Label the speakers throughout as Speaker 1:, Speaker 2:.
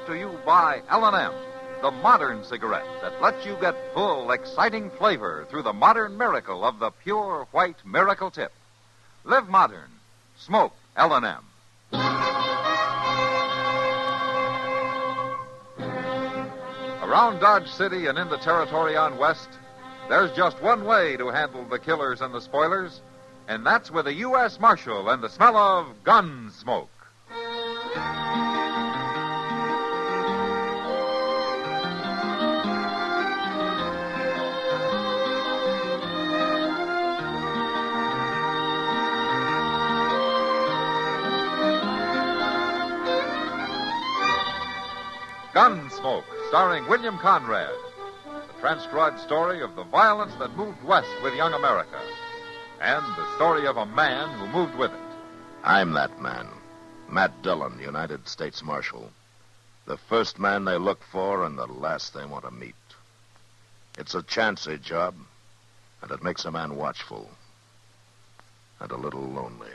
Speaker 1: to you by L&M, the modern cigarette that lets you get full, exciting flavor through the modern miracle of the pure white miracle tip. Live modern. Smoke L&M. Around Dodge City and in the territory on West, there's just one way to handle the killers and the spoilers, and that's with a U.S. Marshal and the smell of Gunsmoke. Gunsmoke, starring William Conrad. The transcribed story of the violence that moved west with young America. And the story of a man who moved with it.
Speaker 2: I'm that man. Matt Dillon, United States Marshal. The first man they look for and the last they want to meet. It's a chancy job, and it makes a man watchful. And a little lonely.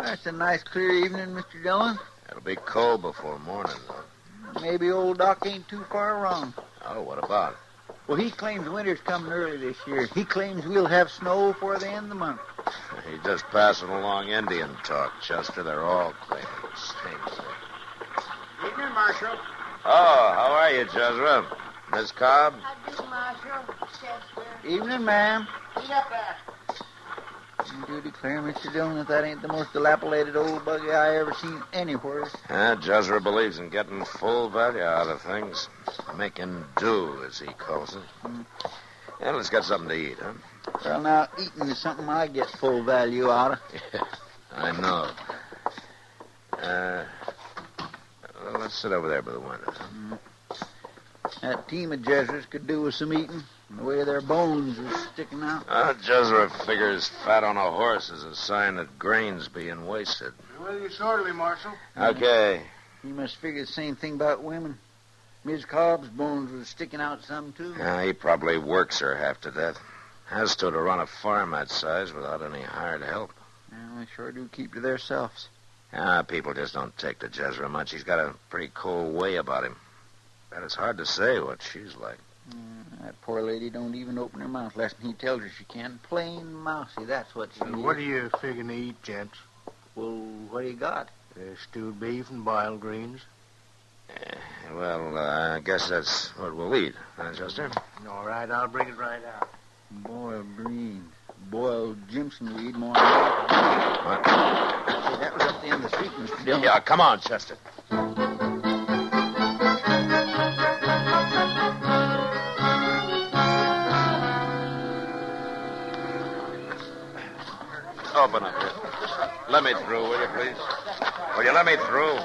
Speaker 3: It's a nice, clear evening, Mr. Dillon.
Speaker 2: It'll be cold before morning, though.
Speaker 3: Maybe old Doc ain't too far wrong.
Speaker 2: Oh, what about?
Speaker 3: Well, he claims winter's coming early this year. He claims we'll have snow before the end of the month.
Speaker 2: He's just passing along Indian talk, Chester. They're all claiming the same thing.
Speaker 4: Evening, Marshal.
Speaker 2: Oh, how are you, Jezra? Miss Cobb?
Speaker 4: How do, Marshal? Chester.
Speaker 3: Evening, ma'am.
Speaker 4: Eat up there.
Speaker 3: You do declare, Mr. Dillon, that ain't the most dilapidated old buggy I ever seen anywhere.
Speaker 2: Jezra believes in getting full value out of things. Making do, as he calls it. Yeah, let's get something to eat, huh?
Speaker 3: Well, now, eating is something I get full value out of.
Speaker 2: Yeah, I know. Well, let's sit over there by the window.
Speaker 3: That team of Jezras could do with some eating. The way their bones are sticking out.
Speaker 2: Jezra figures fat on a horse is a sign that grain's being wasted.
Speaker 4: Well, you sortly, Marshal.
Speaker 2: Okay.
Speaker 3: You must figure the same thing about women. Miss Cobb's bones were sticking out some, too.
Speaker 2: He probably works her half to death. Has to run a farm that size without any hired help.
Speaker 3: Well, they sure do keep to themselves.
Speaker 2: People just don't take to Jezra much. He's got a pretty cold way about him. But it's hard to say what she's like.
Speaker 3: That poor lady don't even open her mouth less than he tells her she can. Plain mousy, that's what she is.
Speaker 4: What are you figuring to eat, gents?
Speaker 3: Well, what do you got?
Speaker 4: Stewed beef and boiled greens.
Speaker 2: I guess that's what we'll eat, huh, Chester?
Speaker 4: All right, I'll bring it right out.
Speaker 3: Boiled greens. Boiled Jimson weed more than that.
Speaker 2: What?
Speaker 3: Hey, that was up the end of the street, Mr. Dillon.
Speaker 2: Yeah, come on, Chester. Open up here. Let me through, will you, please? Will you let me through?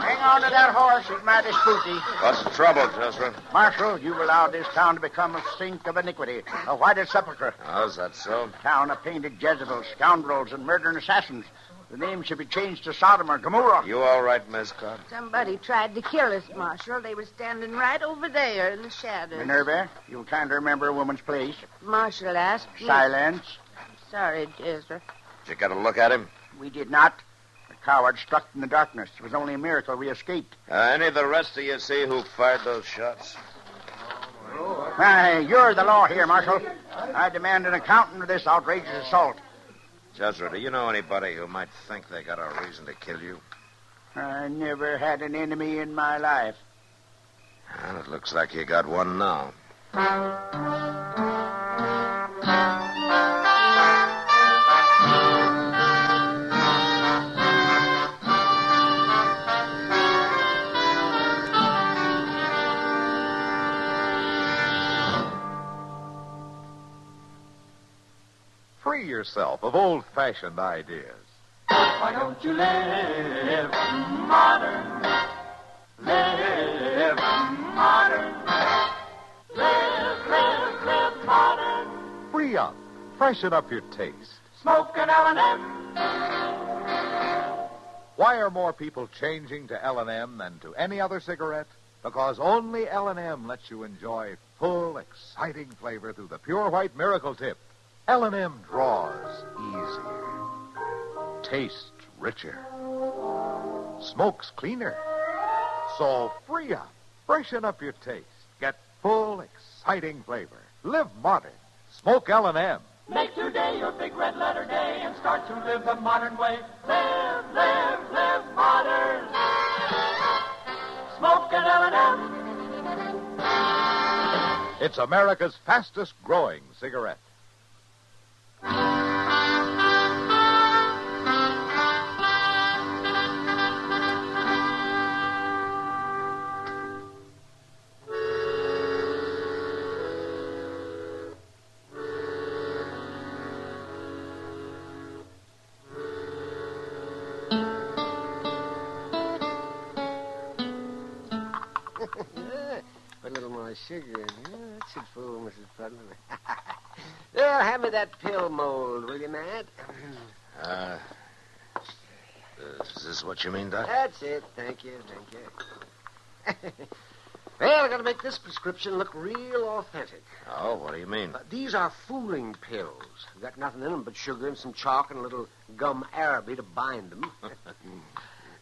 Speaker 4: Hang on to that horse. He's mighty spooky.
Speaker 2: What's the trouble, Jezra?
Speaker 4: Marshal, you've allowed this town to become a sink of iniquity, a whited sepulchre.
Speaker 2: Oh, is that so?
Speaker 4: Town of painted Jezebels, scoundrels, and murdering assassins. The name should be changed to Sodom or Gomorrah.
Speaker 2: You all right, Miss Cobb?
Speaker 5: Somebody tried to kill us, Marshal. They were standing right over there in the shadows.
Speaker 4: Minerva, you'll kind of remember a woman's place.
Speaker 5: Marshal asked me.
Speaker 4: Silence.
Speaker 5: Sorry, Jezra.
Speaker 2: Did you get a look at him?
Speaker 4: We did not. The coward struck in the darkness. It was only a miracle we escaped.
Speaker 2: Any of the rest of you see who fired those shots?
Speaker 4: Why, you're the law here, Marshal. I demand an accounting of this outrageous assault.
Speaker 2: Jezra, do you know anybody who might think they got a reason to kill you?
Speaker 4: I never had an enemy in my life.
Speaker 2: Well, it looks like you got one now.
Speaker 1: Free yourself of old-fashioned ideas.
Speaker 6: Why don't you live modern? Live modern. Live
Speaker 7: free up, freshen up your taste.
Speaker 6: Smoke an L&M.
Speaker 7: Why are more people changing to L&M than to any other cigarette? Because only L&M lets you enjoy full, exciting flavor through the pure white miracle tip. L&M draws easier, tastes richer, smokes cleaner. So free up, freshen up your taste, get full, exciting flavor. Live modern. Smoke L&M.
Speaker 6: Make today your big red letter day and start to live the modern way. Live, live, live modern. Smoke an L&M.
Speaker 7: It's America's fastest growing cigarette.
Speaker 8: Put a little more sugar in here. That should fool Mrs. Pudlin. Well, hand me that pill mold, will you, Matt?
Speaker 2: Is this what you mean, Doc?
Speaker 8: That's it. Thank you. Well, I got to make this prescription look real authentic.
Speaker 2: Oh, what do you mean?
Speaker 8: These are fooling pills. Got nothing in them but sugar and some chalk and a little gum araby to bind them.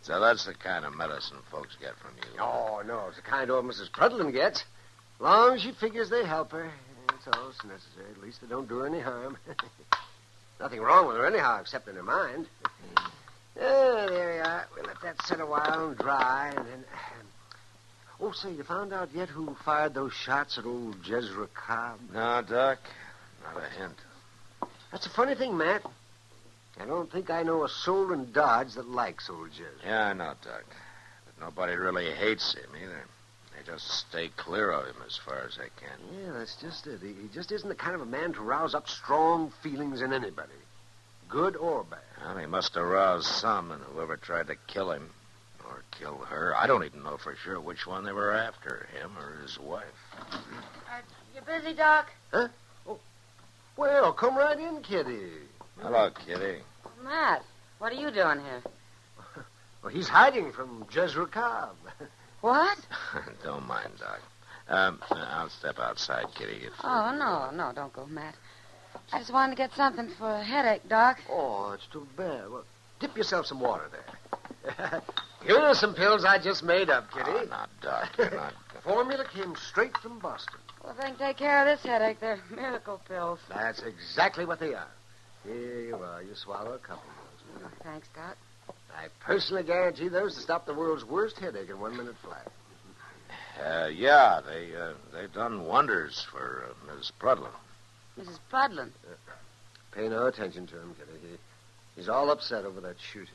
Speaker 2: So that's the kind of medicine folks get from you.
Speaker 8: Oh, no. It's the kind old Mrs. Pudlin gets. As long as she figures they help her. That's all that's necessary. At least they don't do her any harm. Nothing wrong with her anyhow, except in her mind. There we are. We'll let that sit a while and dry, and then... Oh, say, you found out yet who fired those shots at old Jezra Cobb?
Speaker 2: No, Doc. Not a hint.
Speaker 8: That's a funny thing, Matt. I don't think I know a soul in Dodge that likes old Jezra.
Speaker 2: Yeah, I know, Doc. But nobody really hates him either. They just stay clear of him as far as they can.
Speaker 8: Yeah, that's just it. He just isn't the kind of a man to rouse up strong feelings in anybody, good or bad.
Speaker 2: Well, he must have roused some in whoever tried to kill him or kill her. I don't even know for sure which one they were after, him or his wife.
Speaker 5: You busy, Doc?
Speaker 8: Huh? Oh, well, come right in, Kitty.
Speaker 2: Hello, Kitty.
Speaker 5: Matt, what are you doing here?
Speaker 8: Well, he's hiding from Jezra Cobb.
Speaker 5: What?
Speaker 2: Don't mind, Doc. I'll step outside, Kitty.
Speaker 5: Oh, no, don't go, Matt. I just wanted to get something for a headache, Doc.
Speaker 8: Oh, it's too bad. Well, dip yourself some water there. Here are some pills I just made up, Kitty.
Speaker 2: Oh, not Doc. You're not...
Speaker 8: Formula came straight from Boston.
Speaker 5: Well, if they can take care of this headache, they're miracle pills.
Speaker 8: That's exactly what they are. Here you are. You swallow a couple of those.
Speaker 5: Oh, thanks, Doc.
Speaker 8: I personally guarantee those to stop the world's worst headache in 1 minute flat.
Speaker 2: Yeah, they've done wonders for Miss Prudlin.
Speaker 5: Mrs. Pudlin.
Speaker 8: Pay no attention to him, Kitty. He's all upset over that shooting.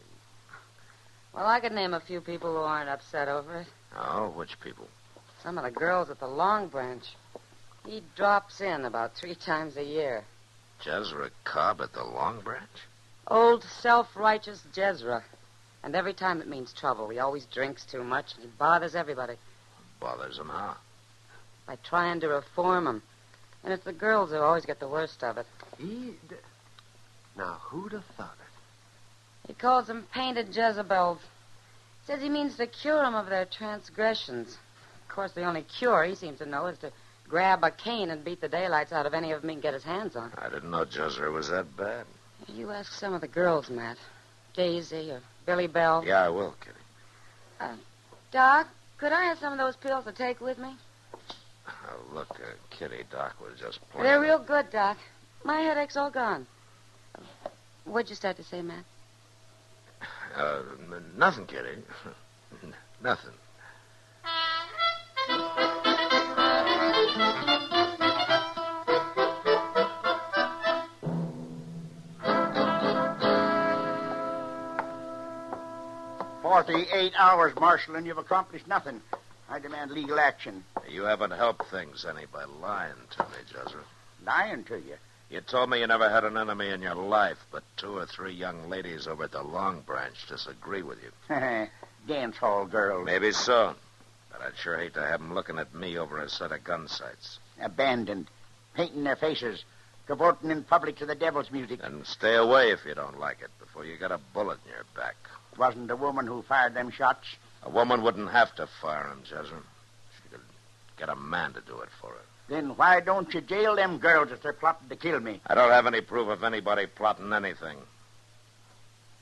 Speaker 5: Well, I could name a few people who aren't upset over it.
Speaker 2: Oh, which people?
Speaker 5: Some of the girls at the Long Branch. He drops in about 3 times a year.
Speaker 2: Jezra Cobb at the Long Branch?
Speaker 5: Old, self-righteous Jezra. And every time it means trouble. He always drinks too much, and he bothers everybody.
Speaker 2: Bothers him how?
Speaker 5: By trying to reform them. And it's the girls who always get the worst of it.
Speaker 8: Now, who'd have thought it?
Speaker 5: He calls them painted Jezebels. Says he means to cure them of their transgressions. Of course, the only cure he seems to know is to grab a cane and beat the daylights out of any of them he can get his hands on.
Speaker 2: I didn't know Jezra was that bad.
Speaker 5: You ask some of the girls, Matt. Daisy or Billy Bell.
Speaker 2: Yeah, I will, Kitty.
Speaker 5: Doc, could I have some of those pills to take with me?
Speaker 2: Look, Kitty, Doc was just playing.
Speaker 5: They're real good, Doc. My headache's all gone. What'd you start to say, Matt?
Speaker 2: Nothing, Kitty. Nothing.
Speaker 4: "48 hours, Marshal, and you've accomplished nothing. I demand legal action."
Speaker 2: You haven't helped things any by lying to me, Jezra.
Speaker 4: Lying to you?
Speaker 2: You told me you never had an enemy in your life, but 2 or 3 young ladies over at the Long Branch disagree with you.
Speaker 4: Dance hall girls.
Speaker 2: Maybe so, but I'd sure hate to have them looking at me over a set of gun sights.
Speaker 4: Abandoned. Painting their faces. cavorting in public to the devil's music.
Speaker 2: And stay away if you don't like it before you get a bullet in your back.
Speaker 4: It wasn't a woman who fired them shots.
Speaker 2: A woman wouldn't have to fire them, Jezra. She could get a man to do it for her.
Speaker 4: Then why don't you jail them girls if they're plotting to kill me?
Speaker 2: I don't have any proof of anybody plotting anything.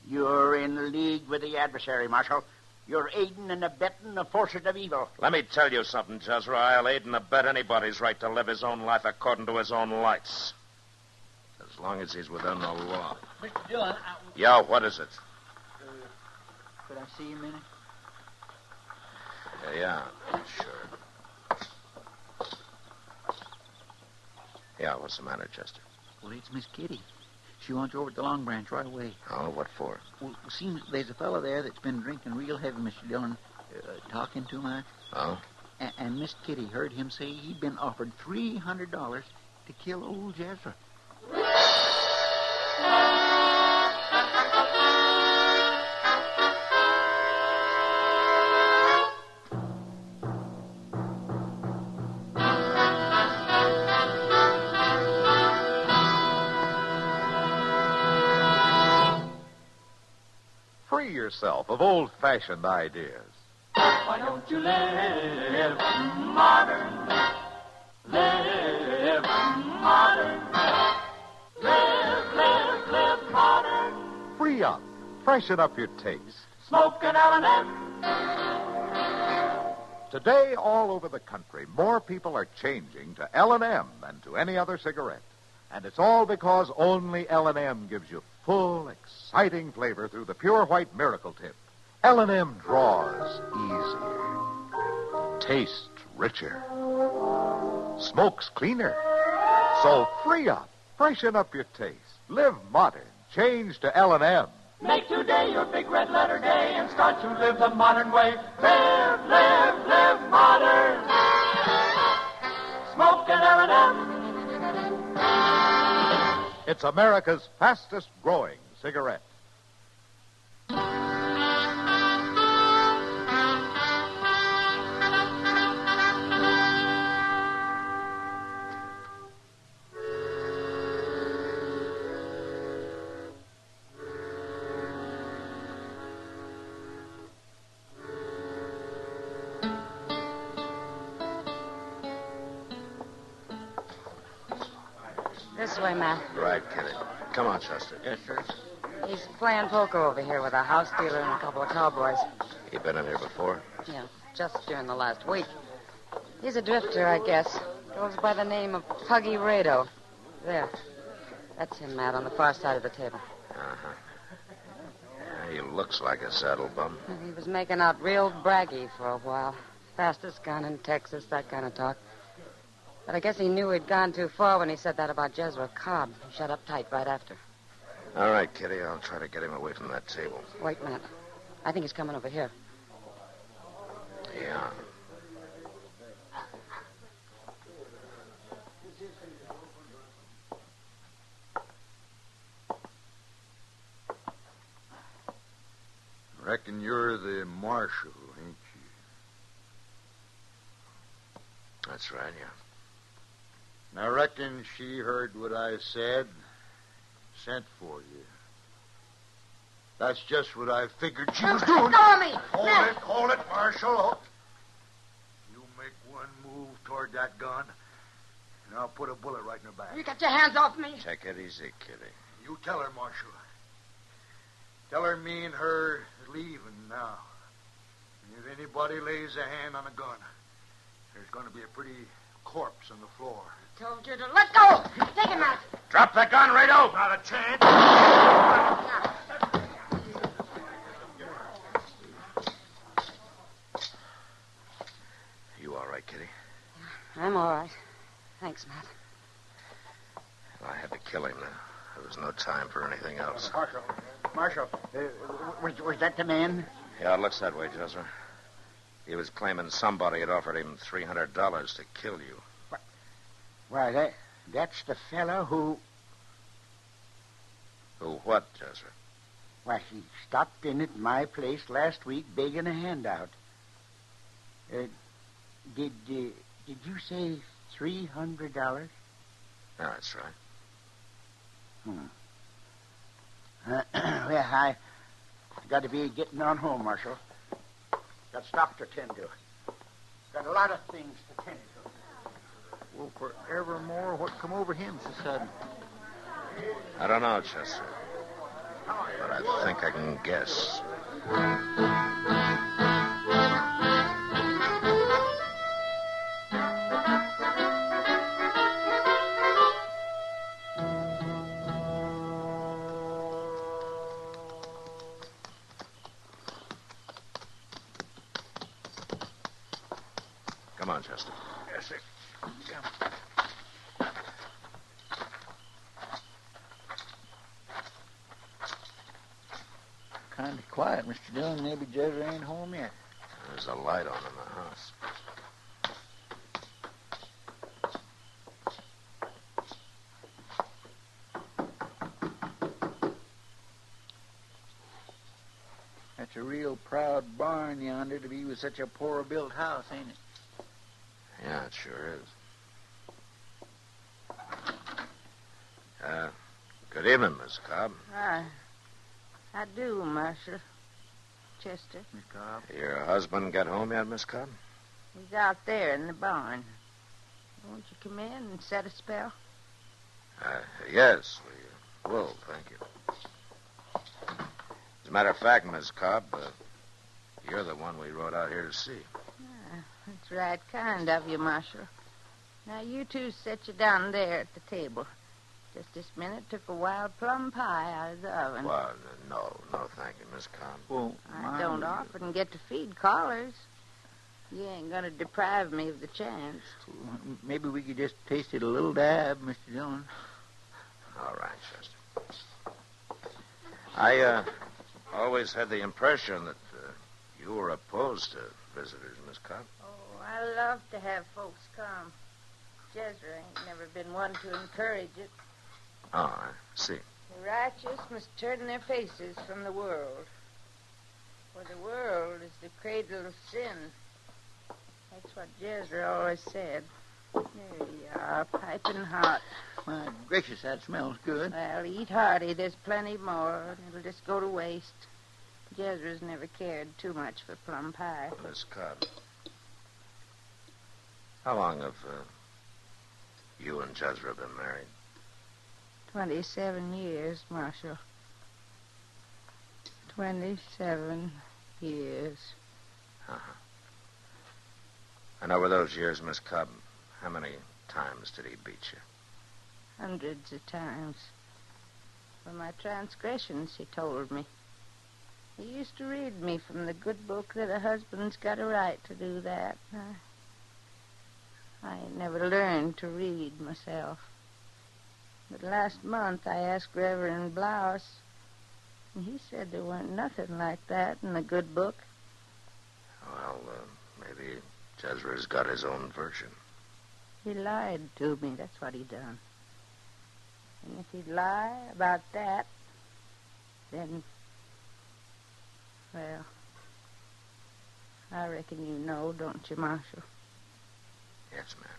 Speaker 4: You're in league with the adversary, Marshal. You're aiding and abetting the forces of evil.
Speaker 2: Let me tell you something, Jezra. I'll aid and abet anybody's right to live his own life according to his own lights. As long as he's within the law.
Speaker 3: Mr. Dillon,
Speaker 2: Yeah, what is it?
Speaker 3: could I see you a minute?
Speaker 2: Yeah, sure. Yeah, what's the matter, Chester?
Speaker 3: Well, it's Miss Kitty. She wants you over at the Long Branch right away.
Speaker 2: Oh, what for?
Speaker 3: Well, it seems there's a fellow there that's been drinking real heavy, Mr. Dillon, talking too much.
Speaker 2: Oh?
Speaker 3: And Miss Kitty heard him say he'd been offered $300 to kill old Jezra.
Speaker 7: Free yourself of old-fashioned ideas.
Speaker 6: Why don't you live modern? Live modern. Live modern.
Speaker 7: Free up. Freshen up your taste.
Speaker 6: Smoke an L&M.
Speaker 7: Today, all over the country, more people are changing to L&M than to any other cigarette. And it's all because only L&M gives you full, exciting flavor through the pure white miracle tip. L&M draws easier, tastes richer, smokes cleaner. So free up, freshen up your taste, live modern, change to L&M.
Speaker 6: Make today your big red letter day and start to live the modern way. Live modern. Smoke an L&M.
Speaker 7: It's America's fastest growing cigarette.
Speaker 5: This way, Matt.
Speaker 2: Right, Kitty. Come on, Chester.
Speaker 3: Yes, sir.
Speaker 5: He's playing poker over here with a house dealer and a couple of cowboys.
Speaker 2: You been in here before?
Speaker 5: Yeah, just during the last week. He's a drifter, I guess. Goes by the name of Puggy Rado. There. That's him, Matt, on the far side of the table.
Speaker 2: Uh-huh. Yeah, he looks like a saddle bum.
Speaker 5: He was making out real braggy for a while. Fastest gun in Texas, that kind of talk. But I guess he knew he'd gone too far when he said that about Jezra Cobb. He shut up tight right after.
Speaker 2: All right, Kitty, I'll try to get him away from that table.
Speaker 5: Wait, Matt. I think he's coming over here.
Speaker 2: Yeah.
Speaker 9: Reckon you're the marshal, ain't you?
Speaker 2: That's right, yeah.
Speaker 9: I reckon she heard what I said, sent for you. That's just what I figured she was doing.
Speaker 5: Go me!
Speaker 9: Hold it, Marshal. You make one move toward that gun, and I'll put a bullet right in her back.
Speaker 5: You got your hands off me.
Speaker 2: Take it easy, Kitty.
Speaker 9: You tell her, Marshal. Tell her me and her are leaving now. And if anybody lays a hand on a gun, there's going to be a pretty corpse on the floor.
Speaker 5: Told you to let go. Take him out.
Speaker 2: Drop the gun, Rado.
Speaker 9: Not a chance.
Speaker 2: You all right, Kitty?
Speaker 5: I'm all right. Thanks, Matt.
Speaker 2: I had to kill him now. There was no time for anything else.
Speaker 4: Marshal, was that the man?
Speaker 2: Yeah, it looks that way, Jezra. He was claiming somebody had offered him $300 to kill you.
Speaker 4: Why, that's the fellow who...
Speaker 2: Who what, Jezra?
Speaker 4: Why, he stopped in at my place last week begging a handout. Did you say $300?
Speaker 2: Yeah, that's right.
Speaker 4: Well, I got to be getting on home, Marshal. Got stock to tend to. Got a lot of things to tend to.
Speaker 3: Well, forevermore, what come over him so sudden?
Speaker 2: I don't know, Chester. But I think I can guess. Come on, Chester.
Speaker 3: Yes, sir. Kind of quiet, Mr. Dillon. Maybe Jezra ain't home yet.
Speaker 2: There's a light on in the house.
Speaker 3: That's a real proud barn yonder to be with such a poor-built house, ain't it?
Speaker 2: Yeah, it sure is. Good evening, Miss Cobb.
Speaker 10: I do, Marshal. Chester.
Speaker 3: Miss Cobb.
Speaker 2: Your husband got home yet, Miss Cobb?
Speaker 10: He's out there in the barn. Won't you come in and set a spell?
Speaker 2: Yes, we will, thank you. As a matter of fact, Miss Cobb, you're the one we rode out here to see.
Speaker 10: That's right kind of you, Marshal. Now, you two sit you down there at the table. Just this minute took a wild plum pie out of the oven.
Speaker 2: Well, no, thank you, Miss Cobb.
Speaker 3: Well,
Speaker 10: I don't often get to feed callers. You ain't going to deprive me of the chance.
Speaker 3: Maybe we could just taste it a little dab, Mr. Dillon.
Speaker 2: All right, Chester. I always had the impression that you were opposed to visitors, Miss Cobb.
Speaker 10: Oh, I love to have folks come. Jezra ain't never been one to encourage it.
Speaker 2: Oh, I see.
Speaker 10: The righteous must turn their faces from the world. For the world is the cradle of sin. That's what Jezra always said. There you are, piping hot.
Speaker 3: My gracious, that smells good.
Speaker 10: Well, eat hearty. There's plenty more. It'll just go to waste. Jezra's never cared too much for plum pie.
Speaker 2: Miss Cobb, how long have you and Jezra been married?
Speaker 10: 27 years, Marshal. 27 years.
Speaker 2: Uh-huh. And over those years, Miss Cobb, how many times did he beat you?
Speaker 10: Hundreds of times. For my transgressions, he told me. He used to read me from the good book that a husband's got a right to do that. I ain't never learned to read myself. But last month I asked Reverend Blouse, and he said there weren't nothing like that in the good book.
Speaker 2: Well, maybe Jezra's got his own version.
Speaker 10: He lied to me, that's what he done. And if he'd lie about that, then, well, I reckon you know, don't you, Marshal?
Speaker 2: Yes, ma'am.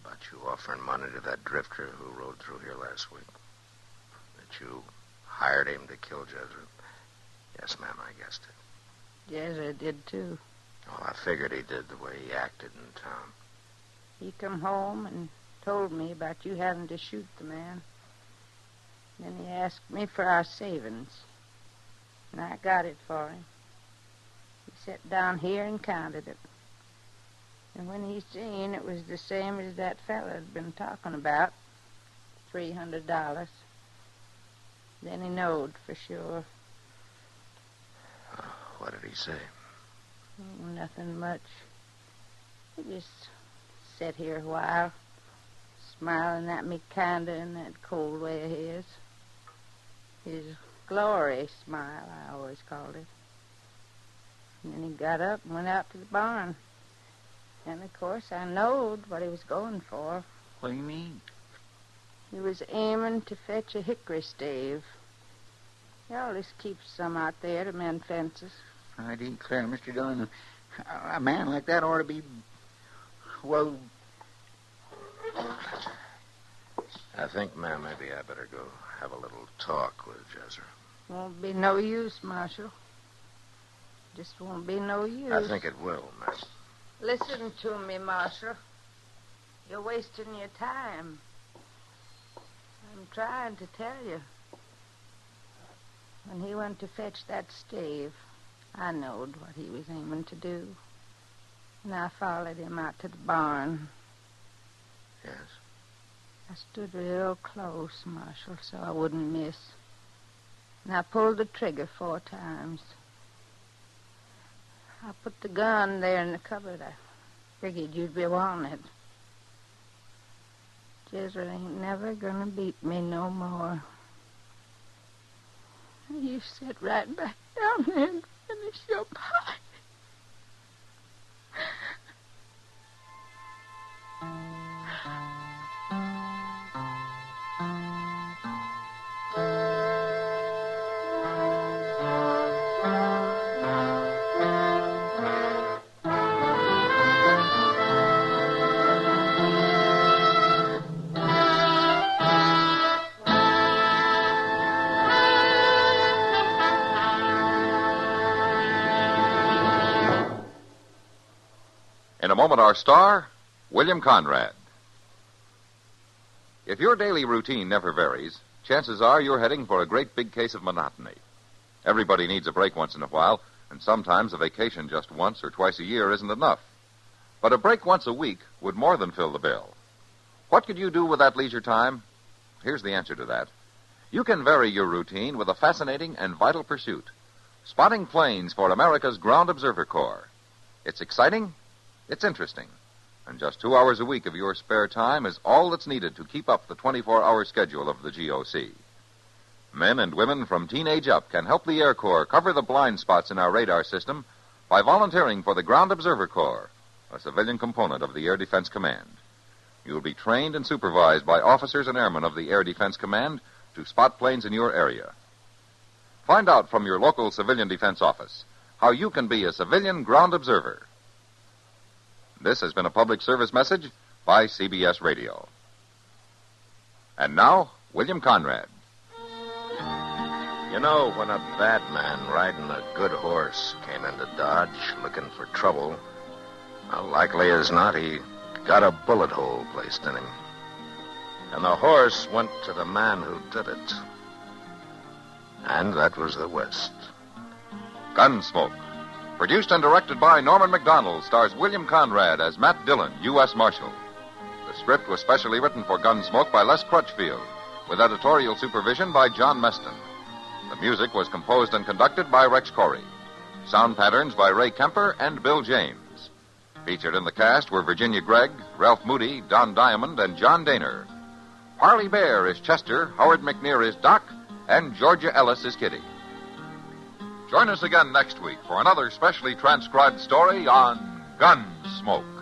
Speaker 2: About you offering money to that drifter who rode through here last week. That you hired him to kill Jezra. Yes, ma'am, I guessed it.
Speaker 10: Jezra did, too.
Speaker 2: Oh, I figured he did the way he acted in town.
Speaker 10: He come home and told me about you having to shoot the man. Then he asked me for our savings. And I got it for him. He sat down here and counted it. And when he seen it was the same as that fella had been talking about, $300, then he knowed for sure.
Speaker 2: What did he say?
Speaker 10: Oh, nothing much. He just sat here a while, smiling at me kinda in that cold way of his. His glory smile, I always called it. And then he got up and went out to the barn. And, of course, I knowed what he was going for.
Speaker 3: What do you mean?
Speaker 10: He was aiming to fetch a hickory stave. He always keeps some out there to mend fences.
Speaker 3: I declare, Mr. Dillon, a man like that ought to be, well...
Speaker 2: I think, ma'am, maybe I better go have a little talk with Jezra.
Speaker 10: Won't be no use, Marshal. Just won't be no use.
Speaker 2: I think it will, ma'am.
Speaker 10: Listen to me, Marshal. You're wasting your time. I'm trying to tell you. When he went to fetch that stave, I knowed what he was aiming to do. And I followed him out to the barn.
Speaker 2: Yes?
Speaker 10: I stood real close, Marshal, so I wouldn't miss. And I pulled the trigger 4 times. I put the gun there in the cupboard. I figured you'd be wanting it. Jezra ain't never gonna beat me no more. You sit right back down there and finish your pie.
Speaker 1: In a moment, our star, William Conrad. If your daily routine never varies, chances are you're heading for a great big case of monotony. Everybody needs a break once in a while, and sometimes a vacation just once or twice a year isn't enough. But a break once a week would more than fill the bill. What could you do with that leisure time? Here's the answer to that. You can vary your routine with a fascinating and vital pursuit, spotting planes for America's Ground Observer Corps. It's exciting. It's interesting, and just 2 hours a week of your spare time is all that's needed to keep up the 24-hour schedule of the GOC. Men and women from teenage up can help the Air Corps cover the blind spots in our radar system by volunteering for the Ground Observer Corps, a civilian component of the Air Defense Command. You'll be trained and supervised by officers and airmen of the Air Defense Command to spot planes in your area. Find out from your local civilian defense office how you can be a civilian ground observer. This has been a public service message by CBS Radio. And now, William Conrad.
Speaker 2: You know, when a bad man riding a good horse came into Dodge looking for trouble, well, likely as not, he got a bullet hole placed in him. And the horse went to the man who did it. And that was the West.
Speaker 1: Gunsmoke. Produced and directed by Norman MacDonald, stars William Conrad as Matt Dillon, U.S. Marshal. The script was specially written for Gunsmoke by Les Crutchfield, with editorial supervision by John Meston. The music was composed and conducted by Rex Corey. Sound patterns by Ray Kemper and Bill James. Featured in the cast were Virginia Gregg, Ralph Moody, Don Diamond, and John Daner. Parley Bear is Chester, Howard McNear is Doc, and Georgia Ellis is Kitty. Join us again next week for another specially transcribed story on Gunsmoke.